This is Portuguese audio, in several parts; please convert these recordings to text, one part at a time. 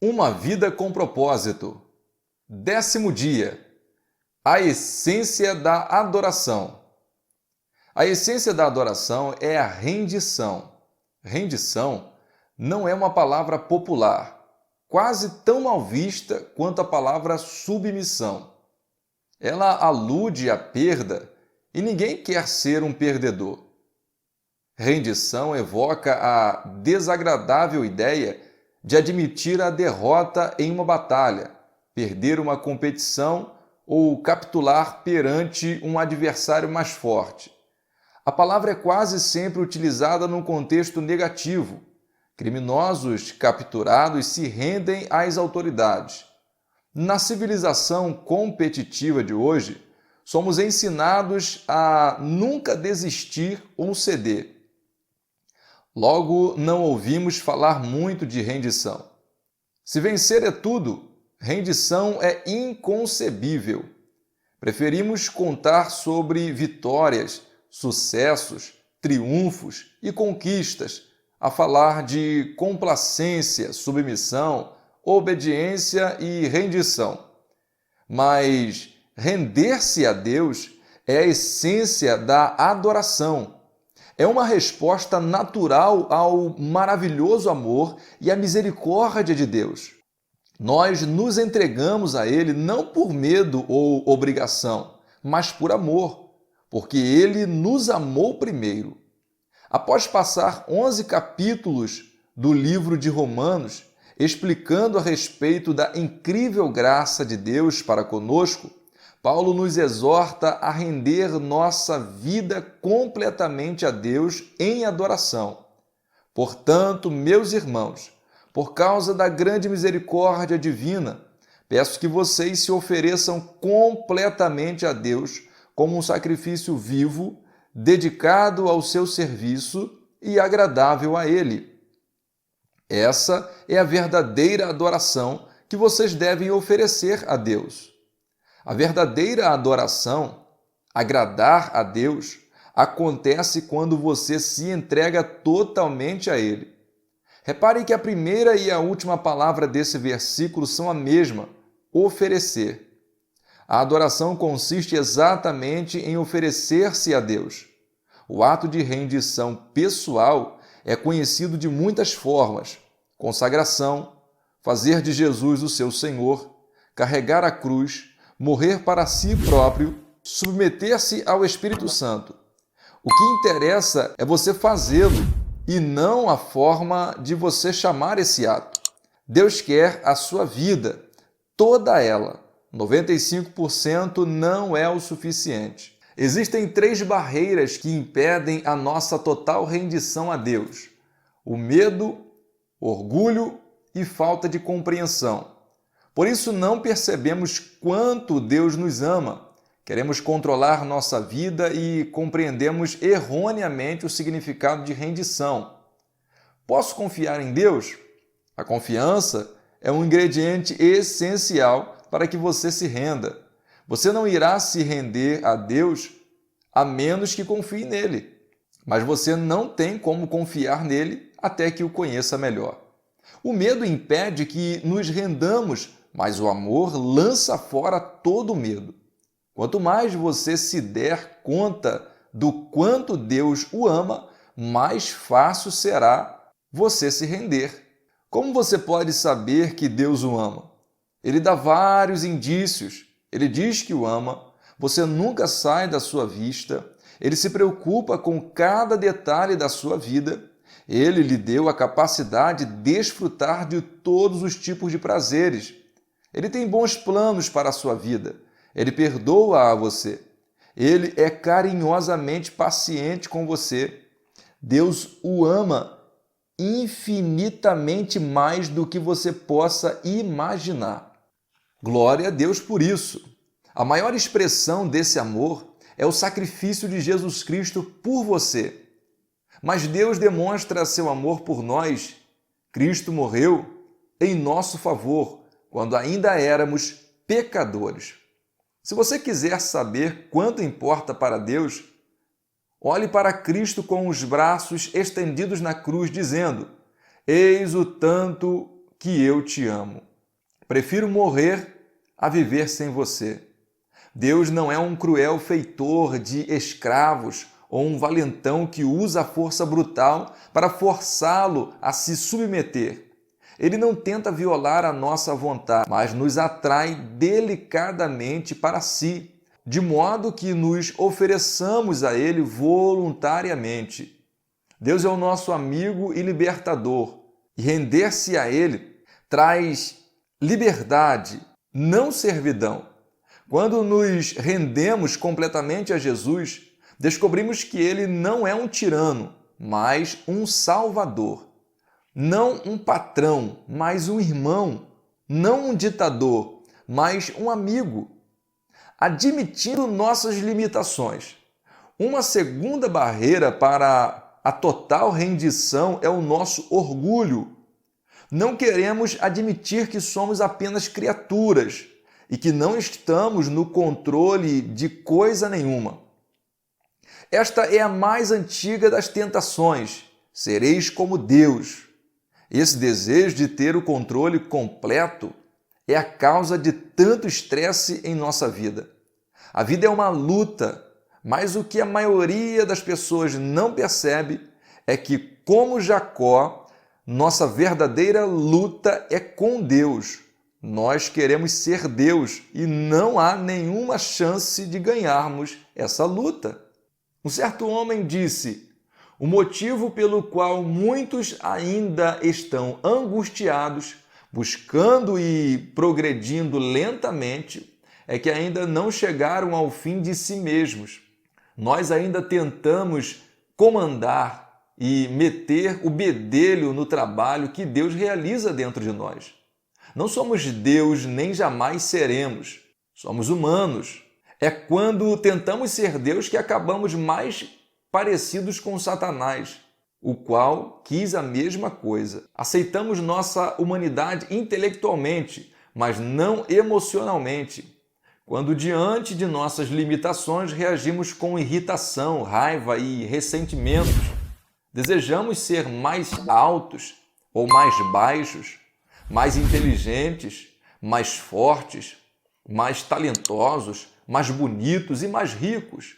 Uma vida com propósito. 10º dia. A essência da adoração. A essência da adoração é a rendição. Rendição não é uma palavra popular, quase tão mal vista quanto a palavra submissão. Ela alude à perda e ninguém quer ser um perdedor. Rendição evoca a desagradável ideia de admitir a derrota em uma batalha, perder uma competição ou capitular perante um adversário mais forte. A palavra é quase sempre utilizada num contexto negativo. Criminosos capturados se rendem às autoridades. Na civilização competitiva de hoje, somos ensinados a nunca desistir ou ceder. Logo, não ouvimos falar muito de rendição. Se vencer é tudo, rendição é inconcebível. Preferimos contar sobre vitórias, sucessos, triunfos e conquistas, a falar de complacência, submissão, obediência e rendição. Mas render-se a Deus é a essência da adoração. É uma resposta natural ao maravilhoso amor e à misericórdia de Deus. Nós nos entregamos a Ele não por medo ou obrigação, mas por amor, porque Ele nos amou primeiro. Após passar 11 capítulos do livro de Romanos, explicando a respeito da incrível graça de Deus para conosco, Paulo nos exorta a render nossa vida completamente a Deus em adoração. Portanto, meus irmãos, por causa da grande misericórdia divina, peço que vocês se ofereçam completamente a Deus como um sacrifício vivo, dedicado ao seu serviço e agradável a Ele. Essa é a verdadeira adoração que vocês devem oferecer a Deus. A verdadeira adoração, agradar a Deus, acontece quando você se entrega totalmente a Ele. Reparem que a primeira e a última palavra desse versículo são a mesma, oferecer. A adoração consiste exatamente em oferecer-se a Deus. O ato de rendição pessoal é conhecido de muitas formas: consagração, fazer de Jesus o seu Senhor, carregar a cruz, morrer para si próprio, submeter-se ao Espírito Santo. O que interessa é você fazê-lo e não a forma de você chamar esse ato. Deus quer a sua vida, toda ela. 95% não é o suficiente. Existem 3 barreiras que impedem a nossa total rendição a Deus: o medo, orgulho e falta de compreensão. Por isso não percebemos quanto Deus nos ama. Queremos controlar nossa vida e compreendemos erroneamente o significado de rendição. Posso confiar em Deus? A confiança é um ingrediente essencial para que você se renda. Você não irá se render a Deus a menos que confie nele. Mas você não tem como confiar nele até que o conheça melhor. O medo impede que nos rendamos, mas o amor lança fora todo medo. Quanto mais você se der conta do quanto Deus o ama, mais fácil será você se render. Como você pode saber que Deus o ama? Ele dá vários indícios. Ele diz que o ama, você nunca sai da sua vista, ele se preocupa com cada detalhe da sua vida, ele lhe deu a capacidade de desfrutar de todos os tipos de prazeres. Ele tem bons planos para a sua vida. Ele perdoa a você. Ele é carinhosamente paciente com você. Deus o ama infinitamente mais do que você possa imaginar. Glória a Deus por isso. A maior expressão desse amor é o sacrifício de Jesus Cristo por você. Mas Deus demonstra seu amor por nós. Cristo morreu em nosso favor, quando ainda éramos pecadores. Se você quiser saber quanto importa para Deus, olhe para Cristo com os braços estendidos na cruz, dizendo: Eis o tanto que eu te amo. Prefiro morrer a viver sem você. Deus não é um cruel feitor de escravos ou um valentão que usa a força brutal para forçá-lo a se submeter. Ele não tenta violar a nossa vontade, mas nos atrai delicadamente para si, de modo que nos ofereçamos a Ele voluntariamente. Deus é o nosso amigo e libertador, e render-se a Ele traz liberdade, não servidão. Quando nos rendemos completamente a Jesus, descobrimos que Ele não é um tirano, mas um salvador. Não um patrão, mas um irmão. Não um ditador, mas um amigo. Admitindo nossas limitações. Uma segunda barreira para a total rendição é o nosso orgulho. Não queremos admitir que somos apenas criaturas e que não estamos no controle de coisa nenhuma. Esta é a mais antiga das tentações. Sereis como Deus. Esse desejo de ter o controle completo é a causa de tanto estresse em nossa vida. A vida é uma luta, mas o que a maioria das pessoas não percebe é que, como Jacó, nossa verdadeira luta é com Deus. Nós queremos ser Deus e não há nenhuma chance de ganharmos essa luta. Um certo homem disse: o motivo pelo qual muitos ainda estão angustiados, buscando e progredindo lentamente, é que ainda não chegaram ao fim de si mesmos. Nós ainda tentamos comandar e meter o bedelho no trabalho que Deus realiza dentro de nós. Não somos Deus nem jamais seremos. Somos humanos. É quando tentamos ser Deus que acabamos mais parecidos com Satanás, o qual quis a mesma coisa. Aceitamos nossa humanidade intelectualmente, mas não emocionalmente. Quando diante de nossas limitações reagimos com irritação, raiva e ressentimentos, desejamos ser mais altos ou mais baixos, mais inteligentes, mais fortes, mais talentosos, mais bonitos e mais ricos.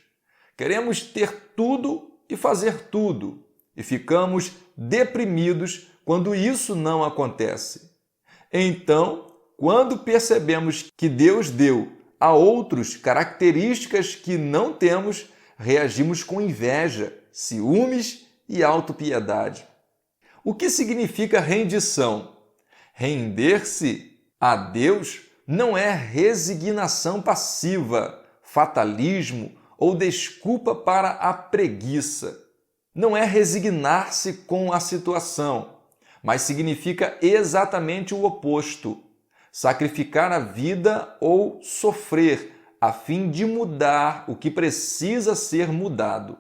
Queremos ter tudo e fazer tudo, e ficamos deprimidos quando isso não acontece. Então, quando percebemos que Deus deu a outros características que não temos, reagimos com inveja, ciúmes e autopiedade. O que significa rendição? Render-se a Deus não é resignação passiva, fatalismo ou desculpa para a preguiça. Não é resignar-se com a situação, mas significa exatamente o oposto: sacrificar a vida ou sofrer a fim de mudar o que precisa ser mudado.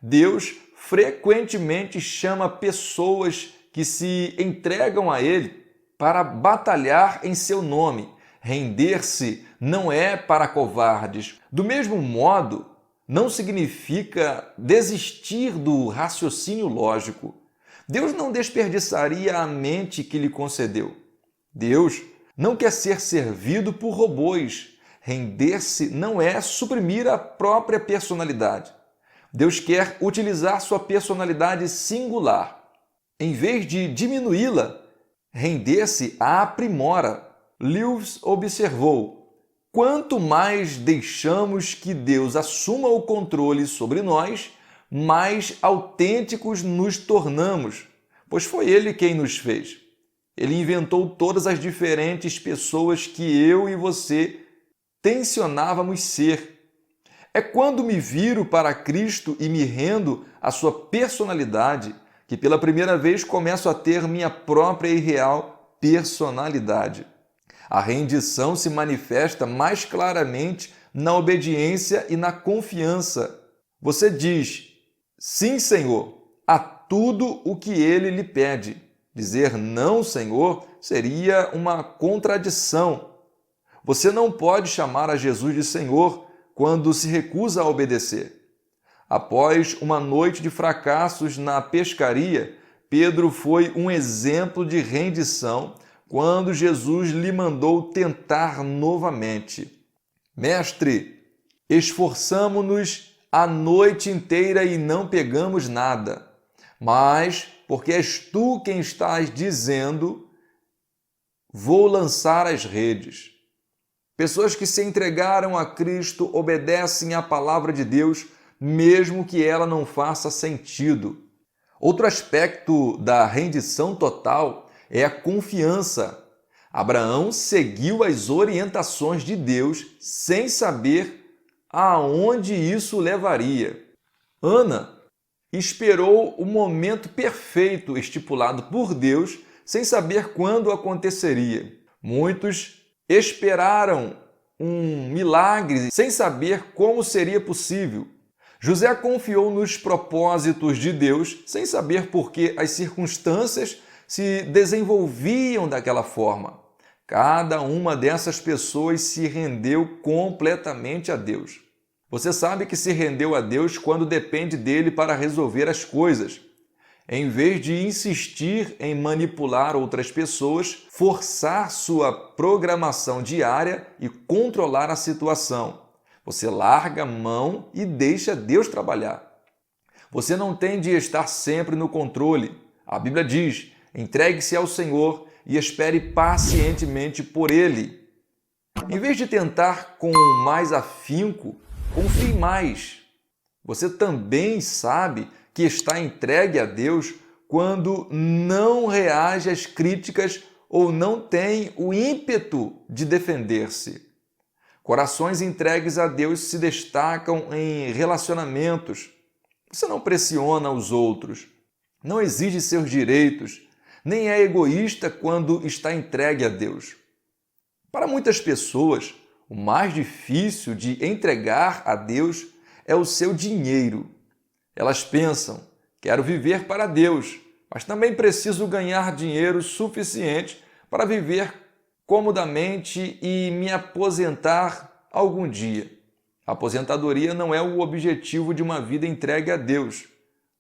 Deus frequentemente chama pessoas que se entregam a Ele para batalhar em seu nome. Render-se não é para covardes. Do mesmo modo, não significa desistir do raciocínio lógico. Deus não desperdiçaria a mente que lhe concedeu. Deus não quer ser servido por robôs. Render-se não é suprimir a própria personalidade. Deus quer utilizar sua personalidade singular. Em vez de diminuí-la, render-se a aprimora. Lewis observou: quanto mais deixamos que Deus assuma o controle sobre nós, mais autênticos nos tornamos, pois foi Ele quem nos fez. Ele inventou todas as diferentes pessoas que eu e você tensionávamos ser. É quando me viro para Cristo e me rendo à sua personalidade que pela primeira vez começo a ter minha própria e real personalidade. A rendição se manifesta mais claramente na obediência e na confiança. Você diz: sim, Senhor, a tudo o que Ele lhe pede. Dizer não, Senhor, seria uma contradição. Você não pode chamar a Jesus de Senhor quando se recusa a obedecer. Após uma noite de fracassos na pescaria, Pedro foi um exemplo de rendição quando Jesus lhe mandou tentar novamente. Mestre, esforçamo-nos a noite inteira e não pegamos nada, mas porque és tu quem estás dizendo, vou lançar as redes. Pessoas que se entregaram a Cristo obedecem à palavra de Deus, mesmo que ela não faça sentido. Outro aspecto da rendição total é a confiança. Abraão seguiu as orientações de Deus sem saber aonde isso levaria. Ana esperou o momento perfeito estipulado por Deus sem saber quando aconteceria. Muitos esperaram um milagre sem saber como seria possível. José confiou nos propósitos de Deus sem saber por que as circunstâncias se desenvolviam daquela forma. Cada uma dessas pessoas se rendeu completamente a Deus. Você sabe que se rendeu a Deus quando depende dele para resolver as coisas. Em vez de insistir em manipular outras pessoas, forçar sua programação diária e controlar a situação. Você larga a mão e deixa Deus trabalhar. Você não tem de estar sempre no controle. A Bíblia diz: entregue-se ao Senhor e espere pacientemente por Ele. Em vez de tentar com mais afinco, confie mais. Você também sabe que está entregue a Deus quando não reage às críticas ou não tem o ímpeto de defender-se. Corações entregues a Deus se destacam em relacionamentos. Você não pressiona os outros, não exige seus direitos, nem é egoísta quando está entregue a Deus. Para muitas pessoas, o mais difícil de entregar a Deus é o seu dinheiro. Elas pensam: quero viver para Deus, mas também preciso ganhar dinheiro suficiente para viver comodamente e me aposentar algum dia. A aposentadoria não é o objetivo de uma vida entregue a Deus,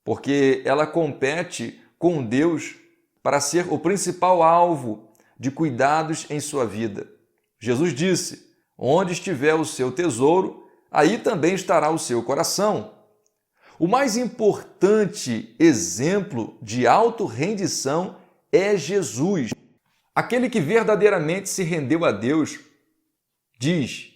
porque ela compete com Deus para ser o principal alvo de cuidados em sua vida. Jesus disse: onde estiver o seu tesouro, aí também estará o seu coração. O mais importante exemplo de autorrendição é Jesus. Aquele que verdadeiramente se rendeu a Deus diz: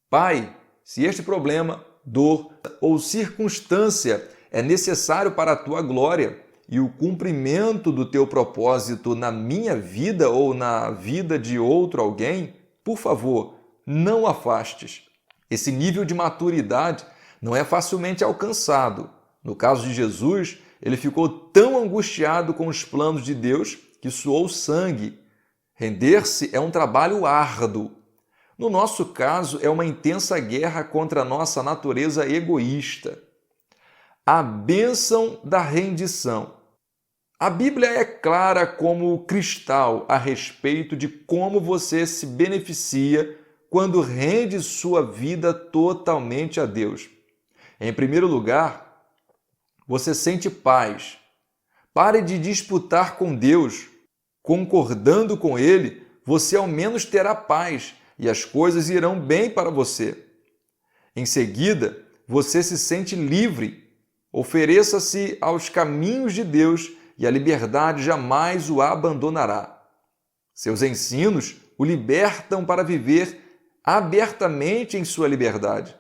Pai, se este problema, dor ou circunstância é necessário para a tua glória e o cumprimento do teu propósito na minha vida ou na vida de outro alguém, por favor, não afastes. Esse nível de maturidade não é facilmente alcançado. No caso de Jesus, ele ficou tão angustiado com os planos de Deus que suou sangue. Render-se é um trabalho árduo. No nosso caso, é uma intensa guerra contra a nossa natureza egoísta. A bênção da rendição. A Bíblia é clara como cristal a respeito de como você se beneficia quando rende sua vida totalmente a Deus. Em primeiro lugar, você sente paz. Pare de disputar com Deus. Concordando com Ele, você ao menos terá paz e as coisas irão bem para você. Em seguida, você se sente livre. Ofereça-se aos caminhos de Deus e a liberdade jamais o abandonará. Seus ensinos o libertam para viver abertamente em sua liberdade.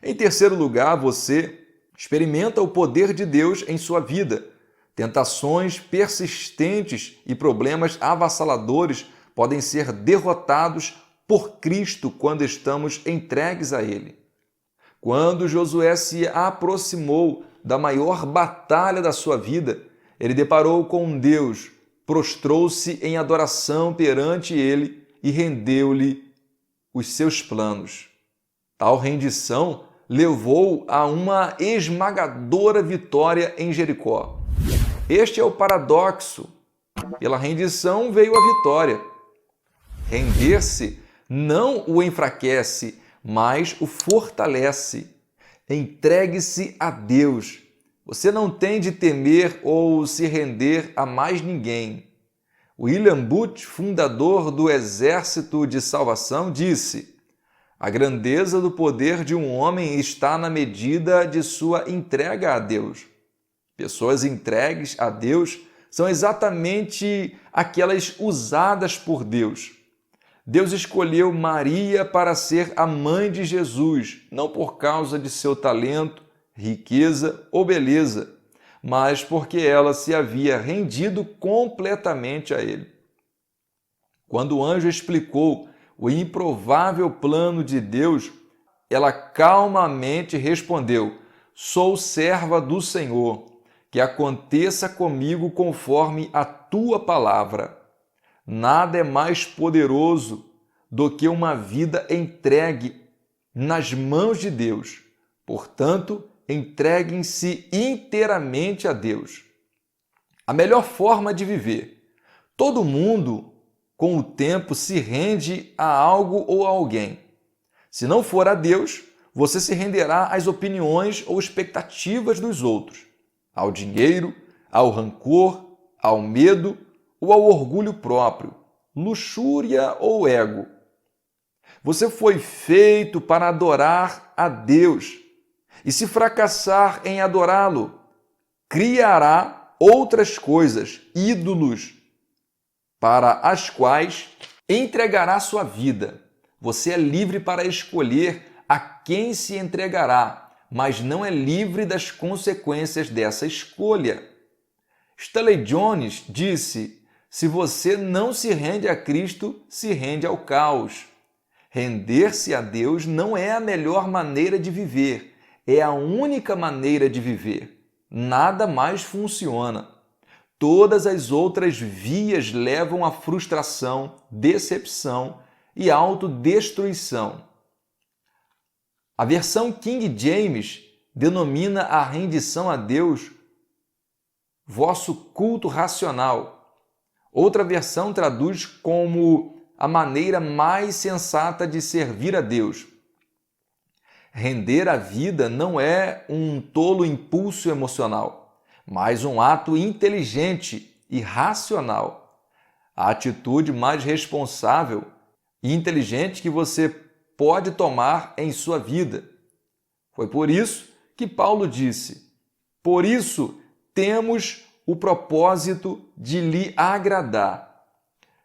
Em terceiro lugar, você experimenta o poder de Deus em sua vida. Tentações persistentes e problemas avassaladores podem ser derrotados por Cristo quando estamos entregues a Ele. Quando Josué se aproximou da maior batalha da sua vida, ele deparou com Deus, prostrou-se em adoração perante Ele e rendeu-lhe os seus planos. Tal rendição levou a uma esmagadora vitória em Jericó. Este é o paradoxo. Pela rendição veio a vitória. Render-se não o enfraquece, mas o fortalece. Entregue-se a Deus. Você não tem de temer ou se render a mais ninguém. William Booth, fundador do Exército de Salvação, disse: a grandeza do poder de um homem está na medida de sua entrega a Deus. Pessoas entregues a Deus são exatamente aquelas usadas por Deus. Deus escolheu Maria para ser a mãe de Jesus, não por causa de seu talento, riqueza ou beleza, mas porque ela se havia rendido completamente a ele. Quando o anjo explicou o improvável plano de Deus, ela calmamente respondeu: sou serva do Senhor, que aconteça comigo conforme a tua palavra. Nada é mais poderoso do que uma vida entregue nas mãos de Deus. Portanto, entreguem-se inteiramente a Deus. A melhor forma de viver. Todo mundo, com o tempo, se rende a algo ou a alguém. Se não for a Deus, você se renderá às opiniões ou expectativas dos outros, ao dinheiro, ao rancor, ao medo ou ao orgulho próprio, luxúria ou ego. Você foi feito para adorar a Deus. E se fracassar em adorá-lo, criará outras coisas, ídolos, para as quais entregará sua vida. Você é livre para escolher a quem se entregará, mas não é livre das consequências dessa escolha. Stanley Jones disse: se você não se rende a Cristo, se rende ao caos. Render-se a Deus não é a melhor maneira de viver, é a única maneira de viver. Nada mais funciona. Todas as outras vias levam à frustração, decepção e autodestruição. A versão King James denomina a rendição a Deus vosso culto racional. Outra versão traduz como a maneira mais sensata de servir a Deus. Render a vida não é um tolo impulso emocional, mas um ato inteligente e racional. A atitude mais responsável e inteligente que você pode tomar em sua vida. Foi por isso que Paulo disse: por isso temos o propósito de lhe agradar.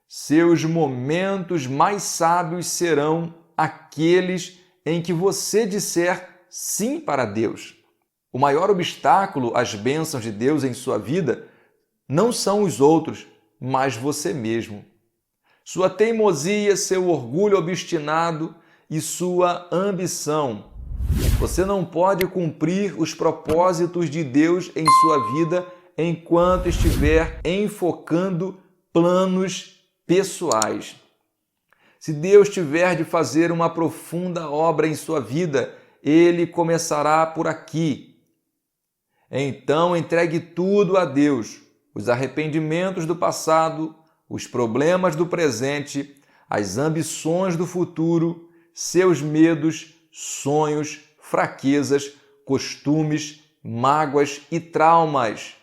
Seus momentos mais sábios serão aqueles em que você disser sim para Deus. O maior obstáculo às bênçãos de Deus em sua vida não são os outros, mas você mesmo. Sua teimosia, seu orgulho obstinado e sua ambição. Você não pode cumprir os propósitos de Deus em sua vida enquanto estiver enfocando planos pessoais. Se Deus tiver de fazer uma profunda obra em sua vida, Ele começará por aqui. Então entregue tudo a Deus, os arrependimentos do passado, os problemas do presente, as ambições do futuro, seus medos, sonhos, fraquezas, costumes, mágoas e traumas.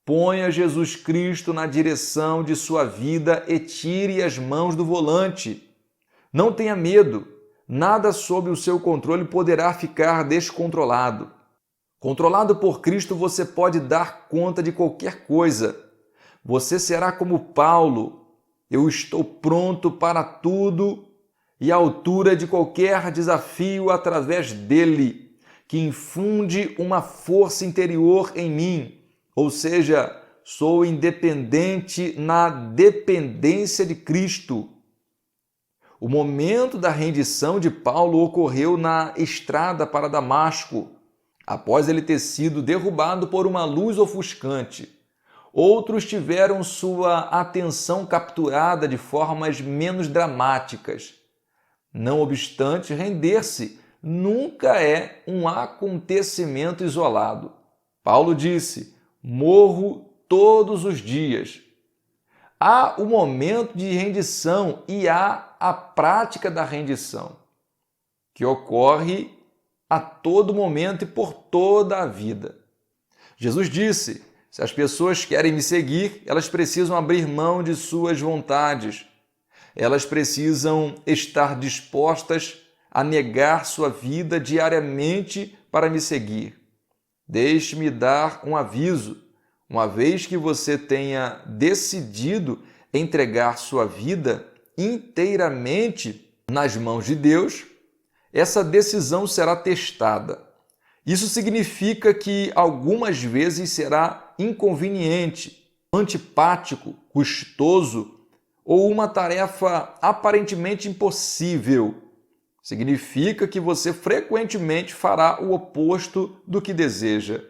Ponha Jesus Cristo na direção de sua vida e tire as mãos do volante. Não tenha medo, nada sob o seu controle poderá ficar descontrolado. Controlado por Cristo, você pode dar conta de qualquer coisa. Você será como Paulo: eu estou pronto para tudo e à altura de qualquer desafio através dele, que infunde uma força interior em mim. Ou seja, sou independente na dependência de Cristo. O momento da rendição de Paulo ocorreu na estrada para Damasco, após ele ter sido derrubado por uma luz ofuscante. Outros tiveram sua atenção capturada de formas menos dramáticas. Não obstante, render-se nunca é um acontecimento isolado. Paulo disse: morro todos os dias. Há o momento de rendição e há a prática da rendição, que ocorre a todo momento e por toda a vida. Jesus disse: se as pessoas querem me seguir, elas precisam abrir mão de suas vontades. Elas precisam estar dispostas a negar sua vida diariamente para me seguir. Deixe-me dar um aviso. Uma vez que você tenha decidido entregar sua vida inteiramente nas mãos de Deus, essa decisão será testada. Isso significa que algumas vezes será inconveniente, antipático, custoso ou uma tarefa aparentemente impossível. Significa que você frequentemente fará o oposto do que deseja.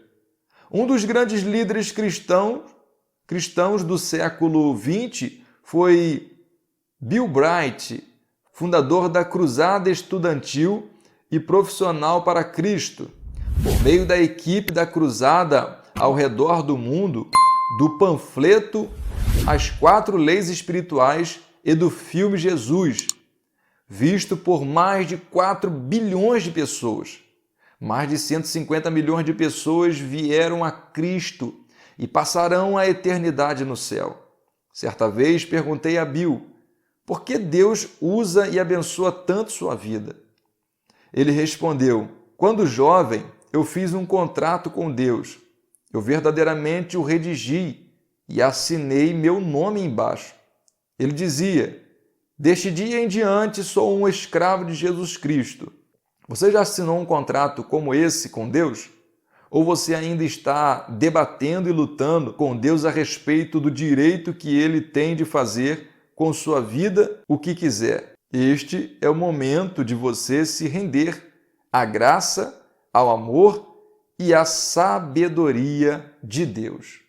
Um dos grandes líderes cristãos do século XX foi Bill Bright, fundador da Cruzada Estudantil e Profissional para Cristo. Por meio da equipe da Cruzada ao redor do mundo, do panfleto As 4 Leis Espirituais e do filme Jesus, visto por mais de 4 bilhões de pessoas. Mais de 150 milhões de pessoas vieram a Cristo e passarão a eternidade no céu. Certa vez perguntei a Bill, por que Deus usa e abençoa tanto sua vida? Ele respondeu, quando jovem, eu fiz um contrato com Deus. Eu verdadeiramente o redigi e assinei meu nome embaixo. Ele dizia, deste dia em diante sou um escravo de Jesus Cristo. Você já assinou um contrato como esse com Deus? Ou você ainda está debatendo e lutando com Deus a respeito do direito que Ele tem de fazer com sua vida o que quiser? Este é o momento de você se render à graça, ao amor e à sabedoria de Deus.